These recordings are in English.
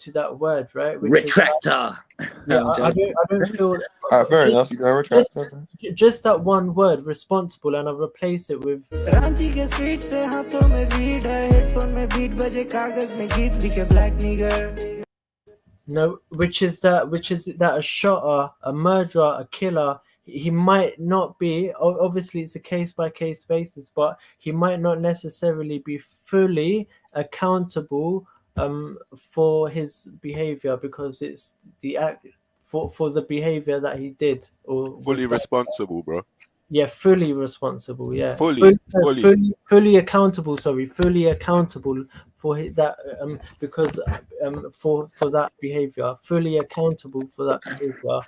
to that word, right? Which retractor. Yeah, I don't feel. Fair enough. You can retract. Just that one word, responsible, and I replace it with. No, which is that a shotter, a murderer, a killer, he might not be. Obviously, it's a case by case basis, but he might not necessarily be fully accountable for his behavior, because it's the act for the behavior that he did, or fully responsible, bro. Yeah, fully responsible. Yeah, fully accountable. Sorry, fully accountable for that because for that behavior, fully accountable for that behavior.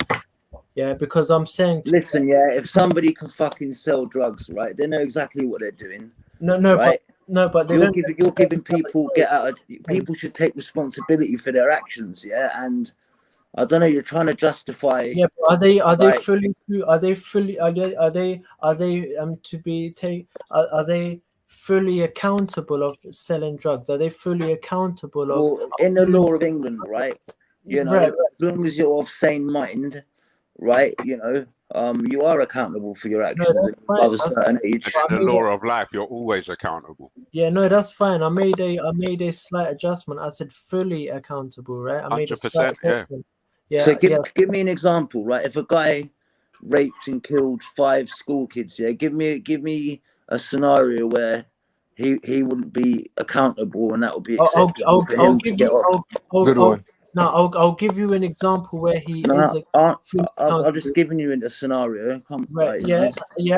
Yeah, because I'm saying. Listen, yeah, if somebody can fucking sell drugs, right, they know exactly what they're doing. No, right? but they you're giving people people should take responsibility for their actions, yeah, and. I don't know. You're trying to justify. Yeah, but are they fully fully accountable of selling drugs? Are they fully accountable of? Well, in the law of England, right? You know, as long as you're of sane mind, right? You know, you are accountable for your actions above a certain age. And in the law of life, you're always accountable. Yeah, no, that's fine. I made a slight adjustment. I said fully accountable, right? I made a slight 100%, adjustment. Yeah. So give me an example, right? If a guy raped and killed 5 school kids, yeah, give me a scenario where he wouldn't be accountable, and that would be acceptable for him to get off. Good one. No, I'll give you an example where he is. I'm just giving you a scenario. Right? Yeah,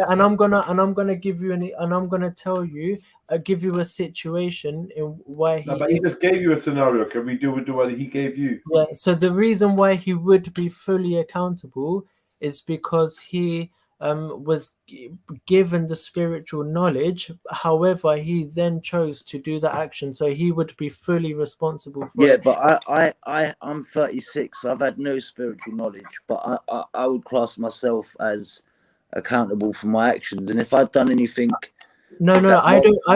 and I'm gonna give you and I'm gonna tell you, give you a situation in why he. No, but he just gave you a scenario. Can we do with the one he gave you? Yeah. So the reason why he would be fully accountable is because he was given the spiritual knowledge. However, he then chose to do the action, so he would be fully responsible for it. But I'm 36. I've had no spiritual knowledge, but I would class myself as accountable for my actions. And if I'd done anything, I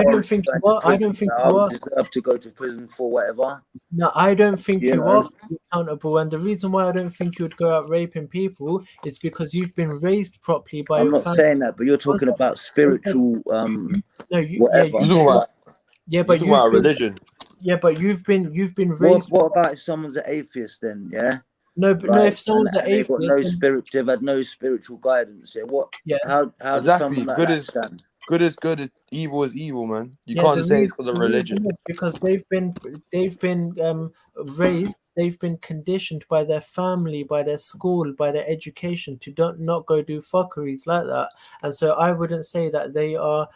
don't think you deserve to go to prison for whatever. No, I don't think you are accountable, and the reason why I don't think you would go out raping people is because you've been raised properly by. I'm not saying that, but you're talking about spiritual. Yeah, but you're about religion. Yeah, but you've been raised. What about if someone's an atheist then? Yeah. No, but no. If someone's an atheist, they've had no spiritual guidance. Yeah. What? Yeah. How exactly. Does good is stand? Good is good. Evil is evil, man. You can't just say it's because of religion. Because they've been raised, they've been conditioned by their family, by their school, by their education to not go do fuckeries like that. And so I wouldn't say that they are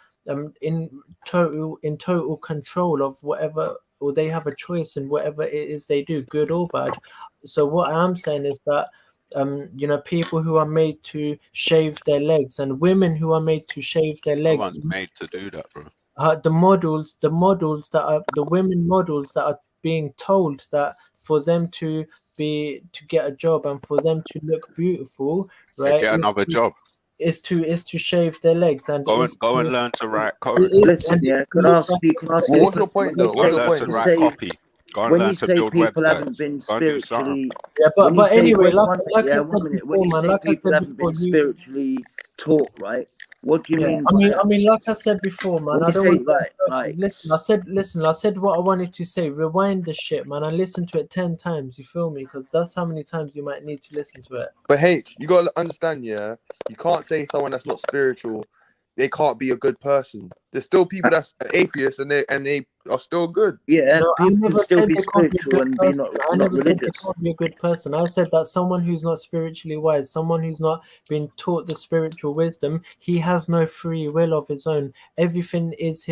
in total control of whatever, or they have a choice in whatever it is they do, good or bad. So what I'm saying is that people who are made to shave their legs and women who are made to shave their legs. Someone's made to do that, bro. The women models that are being told that for them to get a job and for them to look beautiful, right? They get another job. Is to shave their legs and go and learn to write code. Listen, yeah, can I ask you? What's your point though? What's your point? Write copy. When you say people haven't been spiritually, but anyway, like I said spiritually taught, right? What do you mean? I mean, like I said before, man. I don't listen. I said what I wanted to say. Rewind the shit, man. I listened to it 10 times. You feel me? Because that's how many times you might need to listen to it. But H, you gotta understand, yeah. You can't say someone that's not spiritual, they can't be a good person. There's still people that's atheists and they are still good. Yeah, people can still be spiritual and be not religious. They can't be a good person. I said that someone who's not spiritually wise, someone who's not been taught the spiritual wisdom, he has no free will of his own. Everything is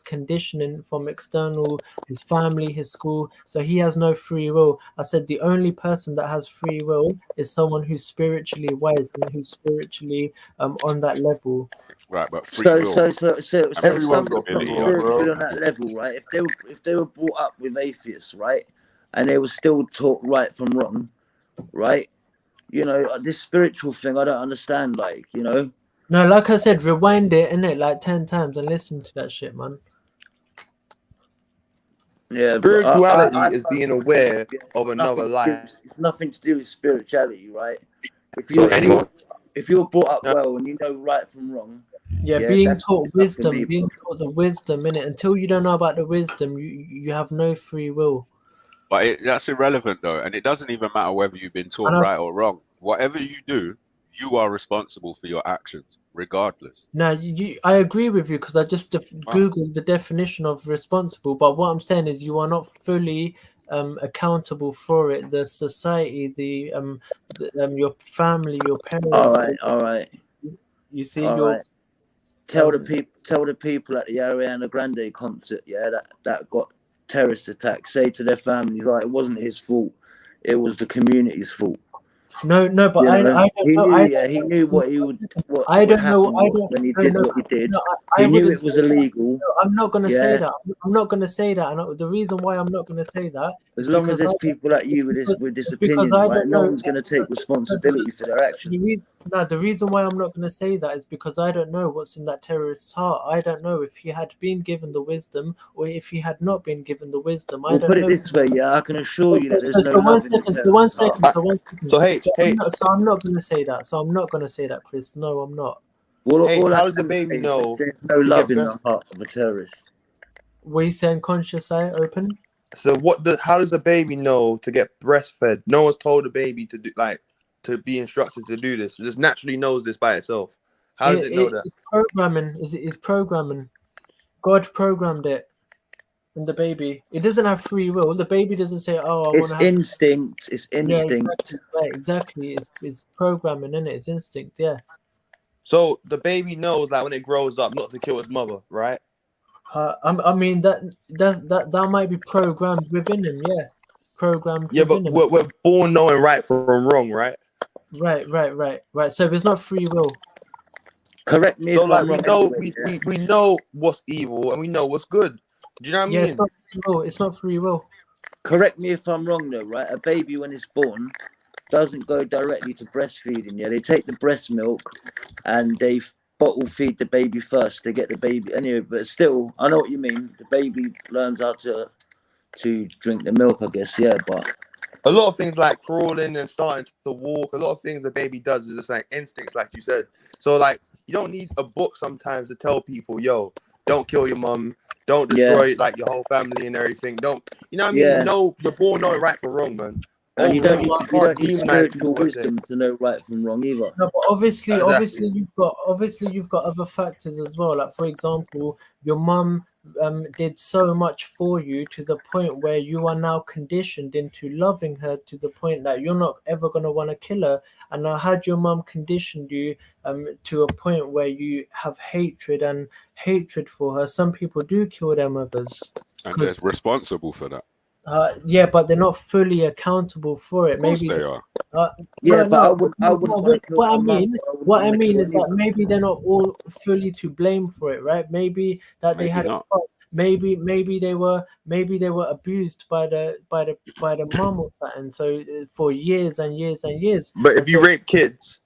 conditioning from external, his family, his school. So he has no free will. I said the only person that has free will is someone who's spiritually wise and who's spiritually on that level. Right, but free will. So everyone's got free will on that level, right? If they were brought up with atheists, right, and they were still taught right from wrong, right? You know, this spiritual thing, I don't understand. Like, you know. No, like I said, rewind it, innit, like 10 times and listen to that shit, man. Yeah, spirituality is being aware of another life. It's nothing to do with spirituality, right? If you're brought up well and you know right from wrong, being taught wisdom, being taught the wisdom in it. Until you don't know about the wisdom, you have no free will. But that's irrelevant though, and it doesn't even matter whether you've been taught right or wrong. Whatever you do, you are responsible for your actions, regardless. No, I agree with you because I just googled the definition of responsible. But what I'm saying is, you are not fully accountable for it. The society, your family, your parents. All right. You see, Tell the people at the Ariana Grande concert, that got terrorist attacks. Say to their families, like, it wasn't his fault; it was the community's fault. No, but he knew what he would. I don't know. When he did what he did, he knew it was illegal. No, I'm not going to say that. I'm not going to say that. And the reason why I'm not going to say that, as long as there's people like you with this opinion, right, no one's going to take responsibility for their actions. The reason why I'm not going to say that is because I don't know what's in that terrorist's heart. I don't know if he had been given the wisdom or if he had not been given the wisdom. I don't know. Put it this way, I can assure you that there's no. One second. So I'm not going to say that. So I'm not going to say that, Chris. No, I'm not. Well, how does the baby know? There's no love in the heart of a terrorist. Were you saying conscious eye open? So how does the baby know to get breastfed? No one's told the baby to do to be instructed to do this. It just naturally knows this by itself. How does it know that? It's programming. It's programming. God programmed it in the baby. It doesn't have free will. The baby doesn't say, "Oh, I want to have." Instinct. It's instinct. Yeah, exactly. It's programming, isn't it? It's instinct. Yeah. So the baby knows that when it grows up, not to kill its mother, right? I mean that might be programmed within him. Yeah. Programmed. Yeah, but we're born knowing right from wrong, right? Right. So it's not free will. Correct me. So we know what's evil and we know what's good. Do you know what I mean? Yeah, it's not free will. It's not free will. Correct me if I'm wrong though, right? A baby when it's born doesn't go directly to breastfeeding. Yeah, they take the breast milk and they bottle feed the baby first. They get the baby anyway, but still, I know what you mean. The baby learns how to drink the milk, I guess. Yeah, but a lot of things like crawling and starting to walk, a lot of things the baby does is just like instincts, like you said. So like you don't need a book sometimes to tell people, yo, don't kill your mum, don't destroy like your whole family and everything. Don't, you know what I mean? Yeah. No, you're born knowing right from wrong, man. And you don't need spiritual wisdom to know right from wrong either. No, but obviously you've got other factors as well. Like for example, your mum did so much for you to the point where you are now conditioned into loving her to the point that you're not ever going to want to kill her. And now had your mum conditioned you to a point where you have hatred for her, some people do kill their mothers. And they're responsible for that. Yeah, but they're not fully accountable for it. Of course maybe they are. What I mean is that maybe they're not all fully to blame for it, right? Maybe that they had maybe they were abused by the mum or something. So for years and years and years. But if you rape kids,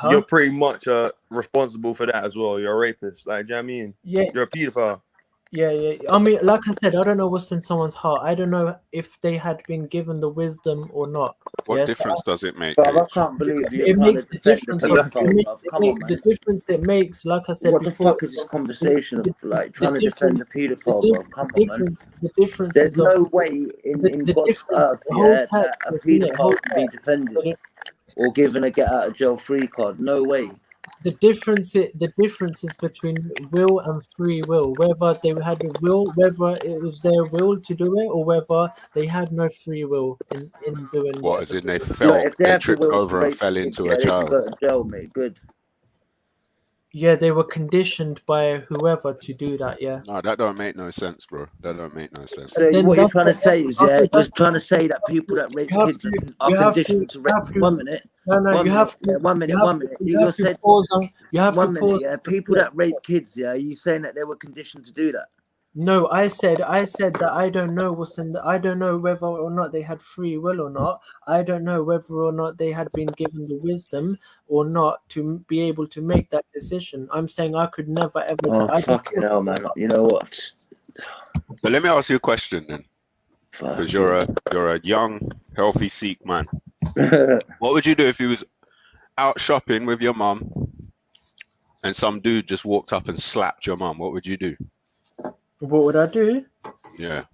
you're pretty much responsible for that as well. You're a rapist, like, do you know what I mean? Yeah, you're a pedophile. Yeah. I mean, like I said, I don't know what's in someone's heart. I don't know if they had been given the wisdom or not. What difference does it make? I can't believe it makes the difference. The difference it makes, like I said, what the fuck is this conversation of like trying to defend a paedophile? The difference. There's no way in God's earth that a paedophile can be defended or given a get out of jail free card. No way. The difference is between will and free will. Whether they had the will, whether it was their will to do it, or whether they had no free will in doing it. What, as in they tripped over and fell into a child? Go to jail, mate. Good. Yeah, they were conditioned by whoever to do that. Yeah. No, that don't make no sense, bro. That don't make no sense. So what you're trying to say is, just trying to say that people that rape kids are conditioned to rape. 1 minute. No, you have to. 1 minute. You said people that rape kids. Yeah, are you saying that they were conditioned to do that? No, I said that I don't know what's in I don't know whether or not they had free will or not. I don't know whether or not they had been given the wisdom or not to be able to make that decision. I'm saying I could never ever. Oh, fucking hell, man. You know what? So let me ask you a question then, because you're a young, healthy Sikh man. What would you do if you was out shopping with your mum and some dude just walked up and slapped your mum? What would you do? What would I do? Yeah.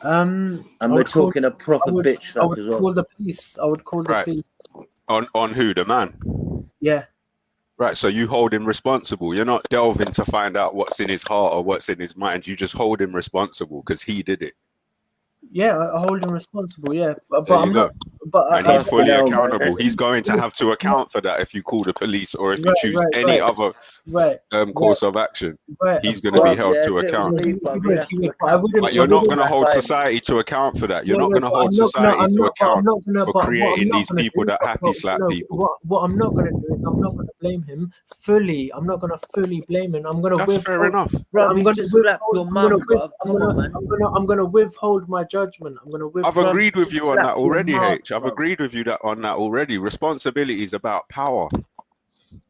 And we're talking a proper bitch I slap would as well. call the police. I would call the police. On who? The man? Yeah. Right, so you hold him responsible. You're not delving to find out what's in his heart or what's in his mind. You just hold him responsible because he did it. Yeah, I hold him responsible. Yeah, but There I'm you go. not. But And he's fully accountable. He's going to have to account for that if you call the police or if you choose any other course of action. He's going to be held to account. But you're not going to hold society to account for that. You're not going to hold society to account for creating these people that happy slap people. What I'm not going to do is I'm not going to blame him fully. I'm not going to fully blame him. I'm going to. That's fair enough. Bro, he's just slapped your mum, bro. I'm going to withhold my judgment. I'm going to withhold. I've agreed with you on that already, H. I've agreed with you on that already. Responsibility is about power.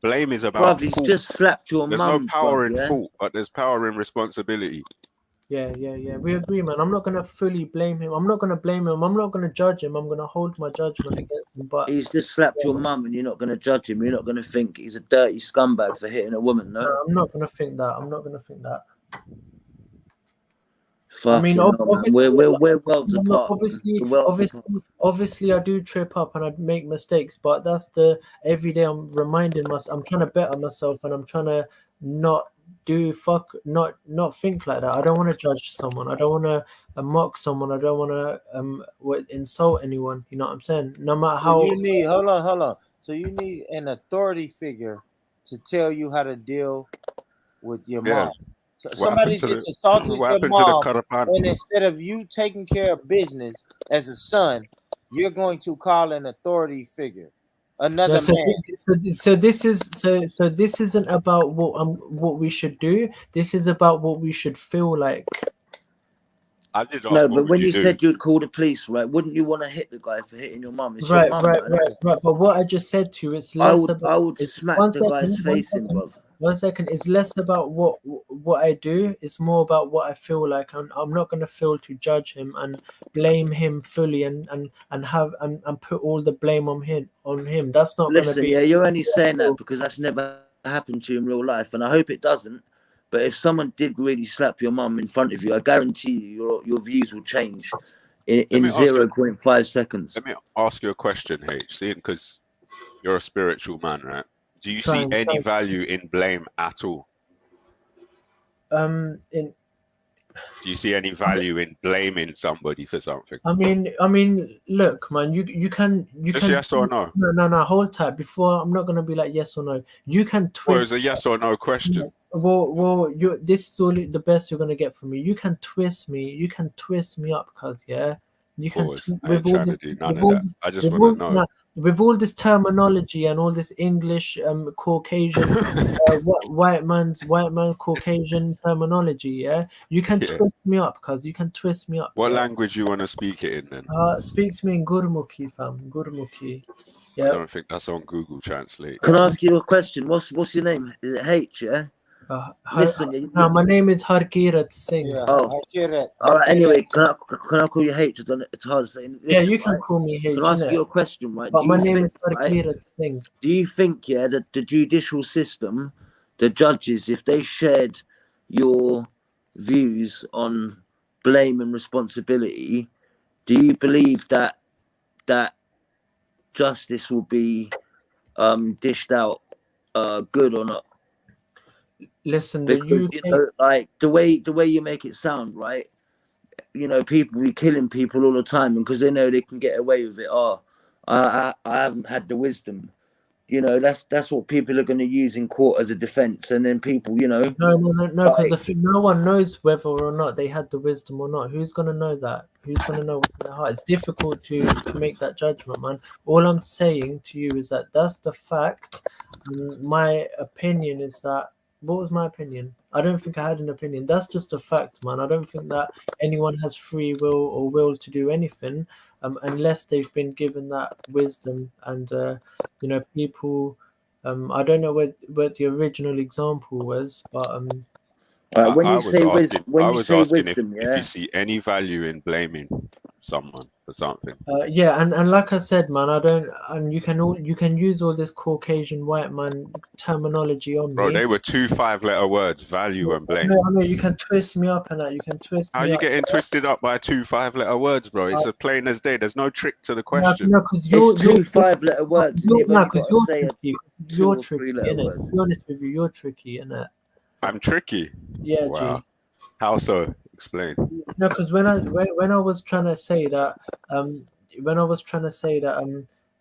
Blame is about he's fault. just slapped your There's mum. No power in fault, but there's power in responsibility. Yeah. We agree, man. I'm not gonna fully blame him. I'm not gonna blame him. I'm not gonna judge him. I'm gonna hold my judgment against him. But he's just slapped your mum, and you're not gonna judge him. You're not gonna think he's a dirty scumbag for hitting a woman. No, I'm not gonna think that. I mean, we're worlds apart. Obviously, I do trip up and I make mistakes, but that's the everyday. I'm reminding myself. I'm trying to better myself, and I'm trying to not think like that. I don't want to judge someone. I don't want to mock someone. I don't want to insult anyone. You know what I'm saying? No matter how. You need hold on. So you need an authority figure to tell you how to deal with your mom. So somebody just assaulted your mom, and instead of you taking care of business as a son, you're going to call an authority figure, another man. So this isn't about what we should do. This is about what we should feel like. I did ask, no, but when you said you'd call the police, right? Wouldn't you want to hit the guy for hitting your mum? It's right, your mum, right. But what I just said to you, it's less about. I would smack the guy's face in, bro. 1 second. It's less about what I do. It's more about what I feel like. I'm not going to feel to judge him and blame him fully and put all the blame on him. That's not going to be. Yeah, you're only saying that because that's never happened to you in real life, and I hope it doesn't. But if someone did really slap your mum in front of you, I guarantee you your views will change in 0.5 seconds. Let me ask you a question, H. Because you're a spiritual man, right? Do you see any value in blame at all? Do you see any value in blaming somebody for something? I mean, look, man, you can yes or no? No, hold tight. Before I'm not gonna be like yes or no. You can twist. Well, it's a yes or no question. Well, this is all the best you're gonna get from me. You can twist me. You can twist me up, cuz you can with all this. I just want to know. With all this terminology and all this English, Caucasian, white man, Caucasian terminology, you can twist me up, cuz you can twist me up. What language you want to speak it in then? Speak to me in Gurmukhi, fam. Gurmukhi. Yeah. I don't think that's on Google Translate. Can I ask you a question? What's your name? Is it H? Yeah. Listen, my name is Harkirat Singh. Yeah, Harkirat. All right. Anyway, can I call you H? It's hard to say. Listen, yeah, you can call me H. Can I ask you a question, right? But my name is Harkirat Singh. Do you think, that the judicial system, the judges, if they shared your views on blame and responsibility, do you believe that justice will be dished out good or not? Listen, because like the way you make it sound, right? People be killing people all the time, and because they know they can get away with it. I haven't had the wisdom. That's what people are going to use in court as a defense, and then people, No, because no one knows whether or not they had the wisdom or not. Who's going to know that? Who's going to know what's in their heart? It's difficult to make that judgment, man. All I'm saying to you is that's the fact. My opinion is that. What was my opinion? I don't think I had an opinion. That's just a fact, man. I don't think that anyone has free will or will to do anything unless they've been given that wisdom. And, people, I don't know what the original example was, but When I you say was asking wisdom, if you see any value in blaming someone for something. Yeah, and like I said, man, I don't, and you can use all this Caucasian white man terminology on me. Bro, they were 2 5-letter words, value and blame. I know, you can twist me up and that. You can twist me up. How you getting twisted up by 2 5-letter words, bro? It's as plain as day. There's no trick to the question. No, because it's 2 5-letter words. You're tricky. You're tricky, innit? To be honest with you, you're tricky, innit? I'm tricky. Yeah, wow. G. How so? Explain. No, because when I was trying to say that,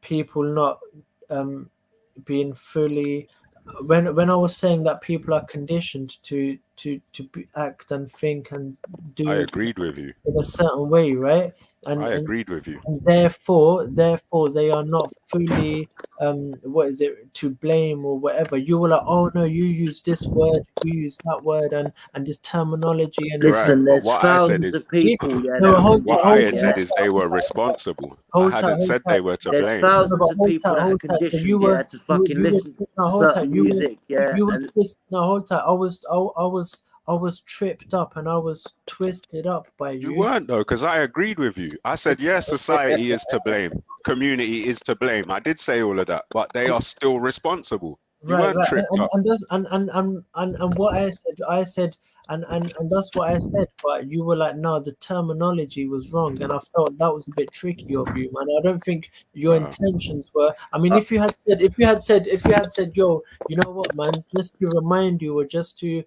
people not being fully, when I was saying that people are conditioned to act and think and do. I agreed with you in a certain way, right? And I agreed with you. And therefore, they are not fully to blame or whatever. You were like, oh no, you use this word, you use that word, and this terminology. And listen, there's thousands of people. What I had said is they were responsible. I hadn't said they were to blame. There's thousands of people that are conditioned to fucking listen to certain music. I was tripped up and I was twisted up by you. You weren't though, because I agreed with you. I said, yes, society is to blame. Community is to blame. I did say all of that, but they are still responsible. You weren't tripped up. And what I said, and that's what I said, but you were like, no, the terminology was wrong, and I felt that was a bit tricky of you, man. I don't think your intentions were. I mean, if you had said, yo, you know what, man, just to remind you or just to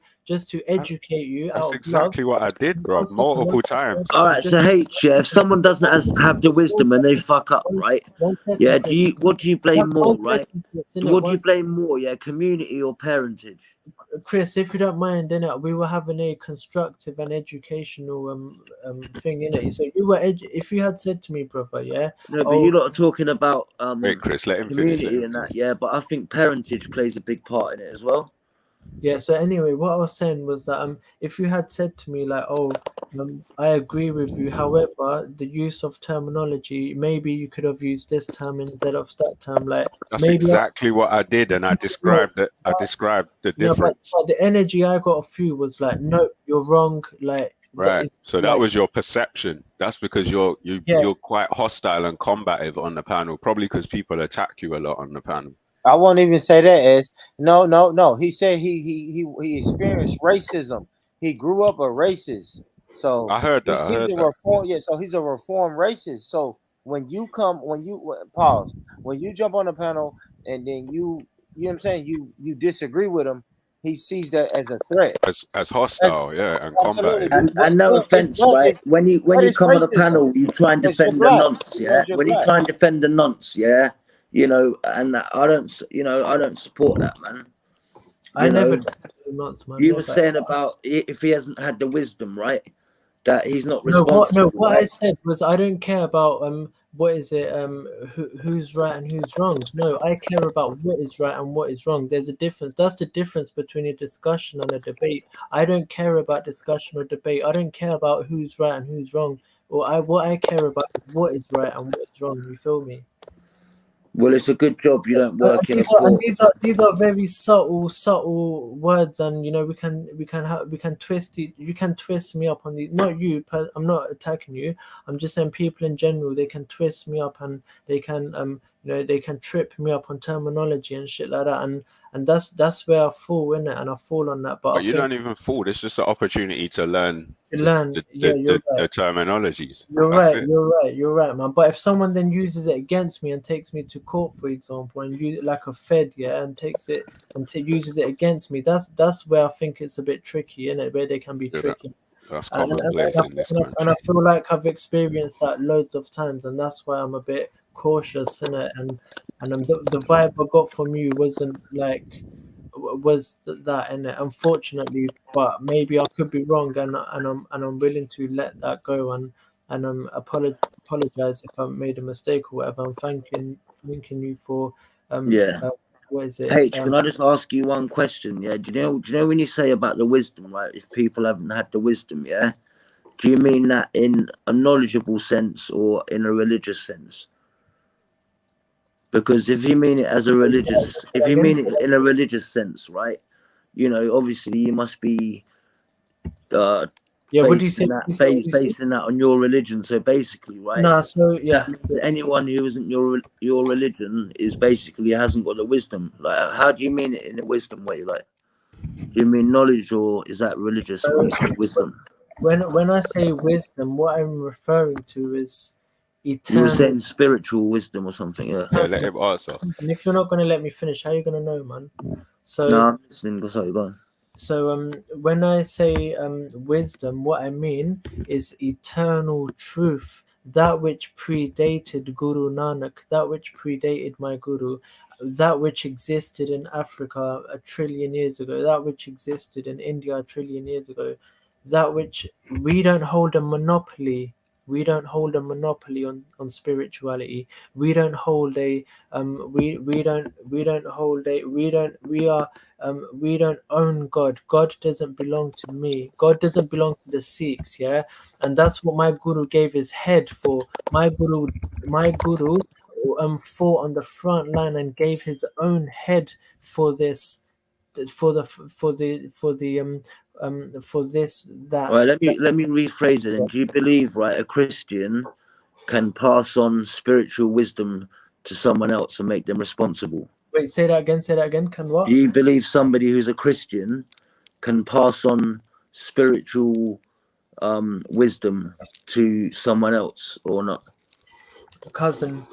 educate you. That's exactly what I did, bro, multiple times. All right, so if someone doesn't have the wisdom and they fuck up, right? Yeah, what do you blame more, right? What do you blame more, community or parentage? Chris, if you don't mind, innit, we were having a constructive and educational thing, innit? So you were, if you had said to me, brother, no, but you lot are talking about wait, Chris, let him community finish, and that, but I think parentage plays a big part in it as well. Yeah, so anyway, what I was saying was that if you had said to me like, oh, I agree with you, however, the use of terminology, maybe you could have used this term instead of that term, like that's exactly what I did, and I described it. I described the difference. But the energy I got off you was like, no, you're wrong, like right. So that was your perception. That's because you're quite hostile and combative on the panel, probably because people attack you a lot on the panel. I won't even say that as no. He said he experienced racism. He grew up a racist. So I heard that. He's a reform. Yeah, so he's a reformed racist. So when you jump on the panel and then you know what I'm saying, you disagree with him, he sees that as a threat, as hostile, and combative. And no offense, right? When you come on the panel, you try and defend the nonce, When you try and defend the nonce, you know, and I don't support that, man. You were saying about if he hasn't had the wisdom, right? That he's not responsible. What I said was I don't care about what is it who's right and who's wrong. No, I care about what is right and what is wrong. There's a difference. That's the difference between a discussion and a debate. I don't care about discussion or debate. I don't care about who's right and who's wrong. What I care about is what is right and what is wrong. You feel me? Well, it's a good job you don't work in a court. These are very subtle words, and you know we can twist it. You can twist me up on these. Not you. I'm not attacking you. I'm just saying people in general. They can twist me up, and they can they can trip me up on terminology and shit like that. And that's where I fall in it, and I fall on that. But you don't even fall. It's just an opportunity to learn. The terminologies. You're right, man. But if someone then uses it against me and takes me to court, for example, and you like a Fed, and takes it and uses it against me, that's where I think it's a bit tricky, innit? Where they can be tricky. That's commonplace in this country. And I feel like I've experienced that loads of times, and that's why I'm a bit cautious in it. And the vibe I got from you wasn't like was that in it, unfortunately, but maybe I could be wrong, and I'm willing to let that go and apologize if I made a mistake or whatever. I'm thanking you for what is it? H, can I just ask you one question? Do you know when you say about the wisdom, right? If people haven't had the wisdom, do you mean that in a knowledgeable sense or in a religious sense? Because if you mean it as a religious, if you mean it in a religious sense, right? You know, obviously you must be yeah, what do you say? Basing that on your religion. So basically, right? Nah, so yeah, anyone who isn't your religion is basically hasn't got the wisdom. Like, how do you mean it in a wisdom way? Like, do you mean knowledge, or is that religious when you say wisdom? When I say wisdom, what I'm referring to is eternal. You were saying spiritual wisdom or something, yeah. Yeah, let him answer. And if you're not going to let me finish, how are you going to know, man? So no, I'm listening. Sorry, go on. So when I say wisdom, what I mean is eternal truth, that which predated Guru Nanak, that which predated my Guru, that which existed in Africa 1 trillion years ago, that which existed in India 1 trillion years ago, that which we don't hold a monopoly. We don't hold a monopoly on spirituality. We don't hold a we don't own God. God doesn't belong to me. God doesn't belong to the Sikhs, yeah. And that's what my Guru gave his head for. My Guru fought on the front line and gave his own head for this, for this, that. Right, let me rephrase it. And do you believe, right, a Christian can pass on spiritual wisdom to someone else and make them responsible? Wait, say that again. Can what? Do you believe somebody who's a Christian can pass on spiritual wisdom to someone else or not? Cousin,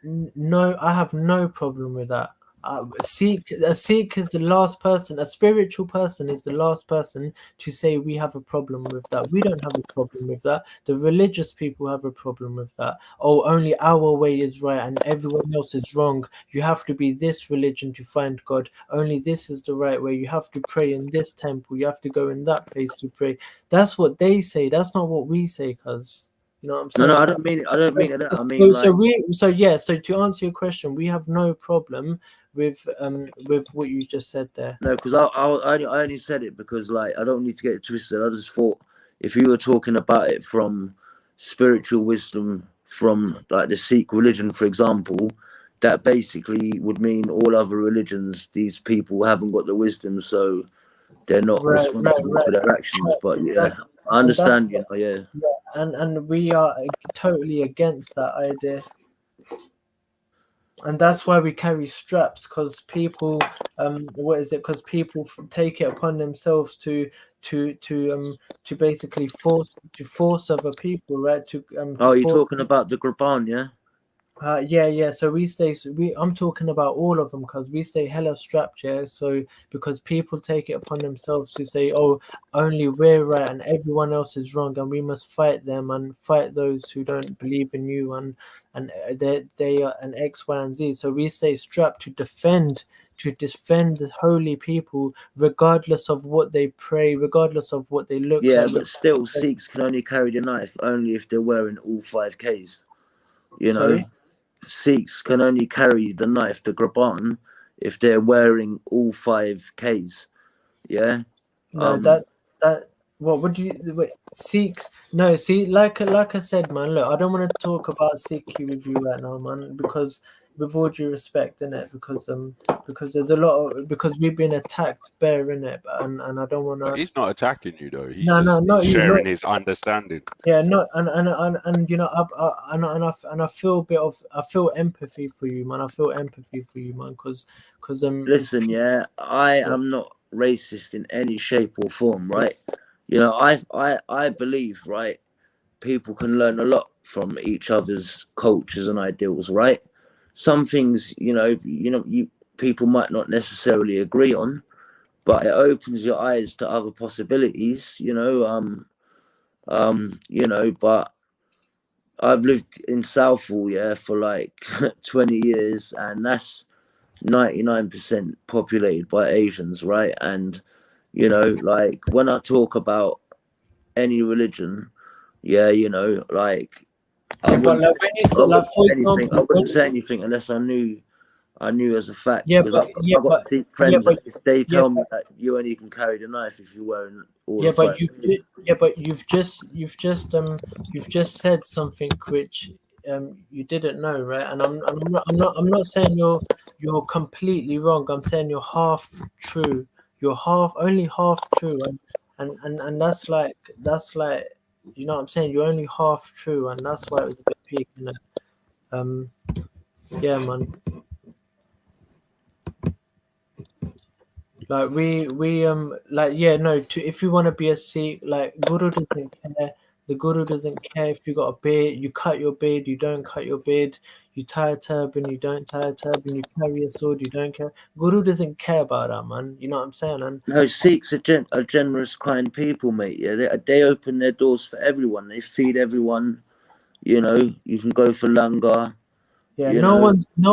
no, I have no problem with that. A Sikh is the last person, a spiritual person is the last person to say we have a problem with that. We don't have a problem with that. The religious people have a problem with that. Oh, only our way is right and everyone else is wrong. You have to be this religion to find God. Only this is the right way. You have to pray in this temple. You have to go in that place to pray. That's what they say. That's not what we say, cuz. You know what I'm saying? No, I don't mean it. I don't mean it. I mean, so to answer your question, we have no problem with what you just said there. No, because I only said it because, like, I don't need to get it twisted. I just thought if you were talking about it from spiritual wisdom from like the Sikh religion, for example, that basically would mean all other religions, these people haven't got the wisdom, so they're not responsible for their actions. But yeah, I understand, you know, yeah. And we are totally against that idea. And that's why we carry straps, because people, because people take it upon themselves to basically force other people, right? You're talking about the Graban, yeah? Yeah. So I'm talking about all of them, because we stay hella strapped, yeah. So because people take it upon themselves to say, oh, only we're right and everyone else is wrong, and we must fight them and fight those who don't believe in you, and they are an X, Y, and Z. So we stay strapped to defend the holy people, regardless of what they pray, regardless of what they look like. Yeah, but still, Sikhs can only carry the knife only if they're wearing all 5 Ks. You know. Sorry? Sikhs can only carry the knife, the Graban, if they're wearing all 5 Ks. Yeah. No, what would you wait? Sikhs? No, see, like I said, man. Look, I don't want to talk about Sikhi with you right now, man, because with all due respect, innit? Because there's a lot of, because we've been attacked bare, innit? And I don't want to. He's not attacking you though. He's sharing his understanding. Yeah, no, and you know, I feel empathy for you, man. I feel empathy for you, man, because listen, yeah, I am not racist in any shape or form, right? You know, I believe, right, people can learn a lot from each other's cultures and ideals, right? Some things, you people might not necessarily agree on, but it opens your eyes to other possibilities, but I've lived in Southall, yeah, for like 20 years, and that's 99% populated by Asians, right? And like when I talk about any religion, yeah, I wouldn't say anything unless I knew as a fact. Yeah, because I've got Sikh friends, they tell me that you only can carry the knife if you're wearing all the but you've just said something which you didn't know, right? And I'm not saying you're completely wrong. I'm saying you're half true. You're only half true. and that's like, you know what I'm saying, you're only half true, and that's why it was a bit peak, you know. Yeah, man. Like we like, yeah, no, if you want to be a Sikh, like, Guru doesn't care. The Guru doesn't care if you got a beard, you cut your beard, you don't cut your beard, you tie a turban, you don't tie a turban, you carry a sword, you don't care. Guru doesn't care about that, man. You know what I'm saying? And no, Sikhs are generous, kind people, mate. Yeah, they open their doors for everyone. They feed everyone. You know, you can go for langar. Yeah, no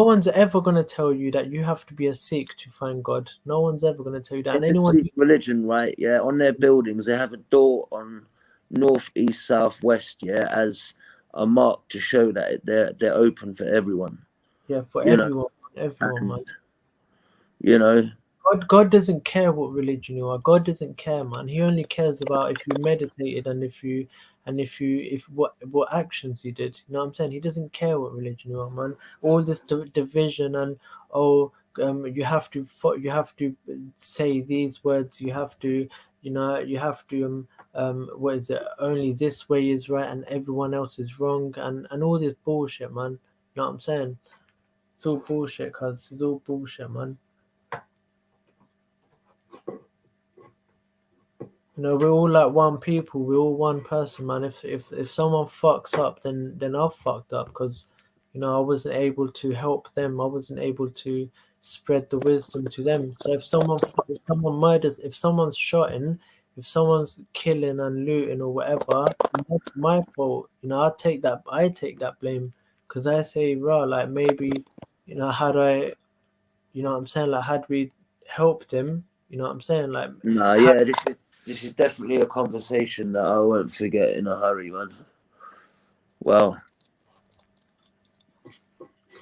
one's ever gonna tell you that you have to be a Sikh to find God. No one's ever gonna tell you that. And anyone, Sikh religion, right? Yeah, on their buildings they have a door on north, east, south, west. Yeah, as a mark to show that they're open for everyone. Yeah, for everyone, man. You know, God doesn't care what religion you are. God doesn't care, man. He only cares about if you meditated and what actions you did. You know what I'm saying? He doesn't care what religion you are, man. All this division and you have to say these words. You have to, what is it? Only this way is right and everyone else is wrong, and all this bullshit, man. You know what I'm saying? It's all bullshit, cuz it's all bullshit, man. You know, we're all like one people. We're all one person, man. If someone fucks up, then I've fucked up, because, you know, I wasn't able to help them. I wasn't able to spread the wisdom to them. So if someone murders, if someone's shotting, if someone's killing and looting or whatever, that's my fault. You know, I take that blame, because I say, rah, like, maybe, you know, had I, you know what I'm saying, like, had we helped him, you know what I'm saying, like, no, yeah, this is definitely a conversation that I won't forget in a hurry, man. Well,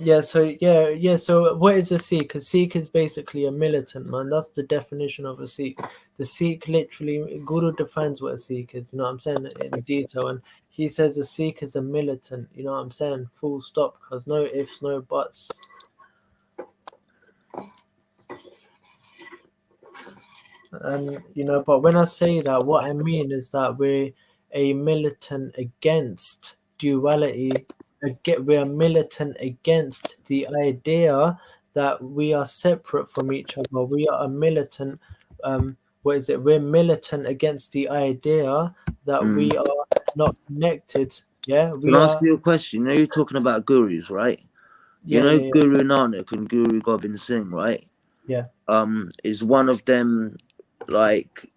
yeah, so what is a Sikh? A Sikh is basically a militant, man. That's the definition of a Sikh. The Sikh, literally, Guru defines what a Sikh is, you know what I'm saying, in detail, and he says a Sikh is a militant, you know what I'm saying, full stop, because no ifs, no buts. And, you know, but when I say that, what I mean is that we're a militant against duality. We're militant against the idea that we are separate from each other. We are a militant. We're militant against the idea that we are not connected. Yeah. Can I ask you a question? You know, you're talking about gurus, right? Yeah, you know, Guru Nanak and Guru Gobind Singh, right? Yeah. Is one of them like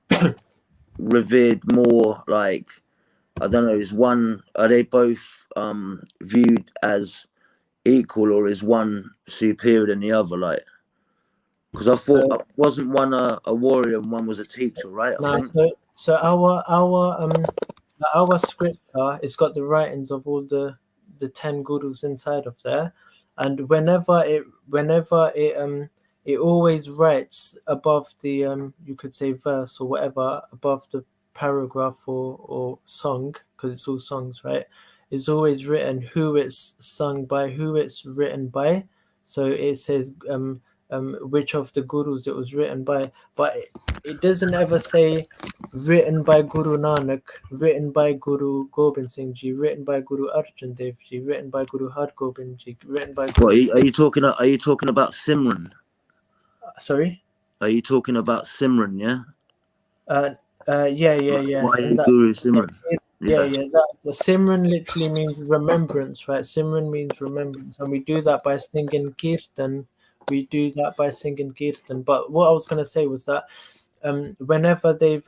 revered more, like, I don't know, are they both viewed as equal, or is one superior than the other? Like, because I thought wasn't one a warrior and one was a teacher, right? I think. So our scripture, it's got the writings of all the 10 gurus inside of there, and whenever it always writes above the you could say verse or whatever, above the paragraph or song, because it's all songs, right? It's always written who it's sung by, who it's written by. So it says which of the gurus it was written by, but it doesn't ever say written by Guru Nanak, written by Guru Gobind Singh Ji, written by Guru Arjan Dev Ji, written by Guru Har Gobind Ji, written by Guru... Are you talking about Simran? Sorry? Are you talking about Simran, yeah? Yeah. Why Guru Simran? Yeah. The Simran literally means remembrance, right? Simran means remembrance, and we do that by singing Kirtan. But what I was going to say was that whenever they've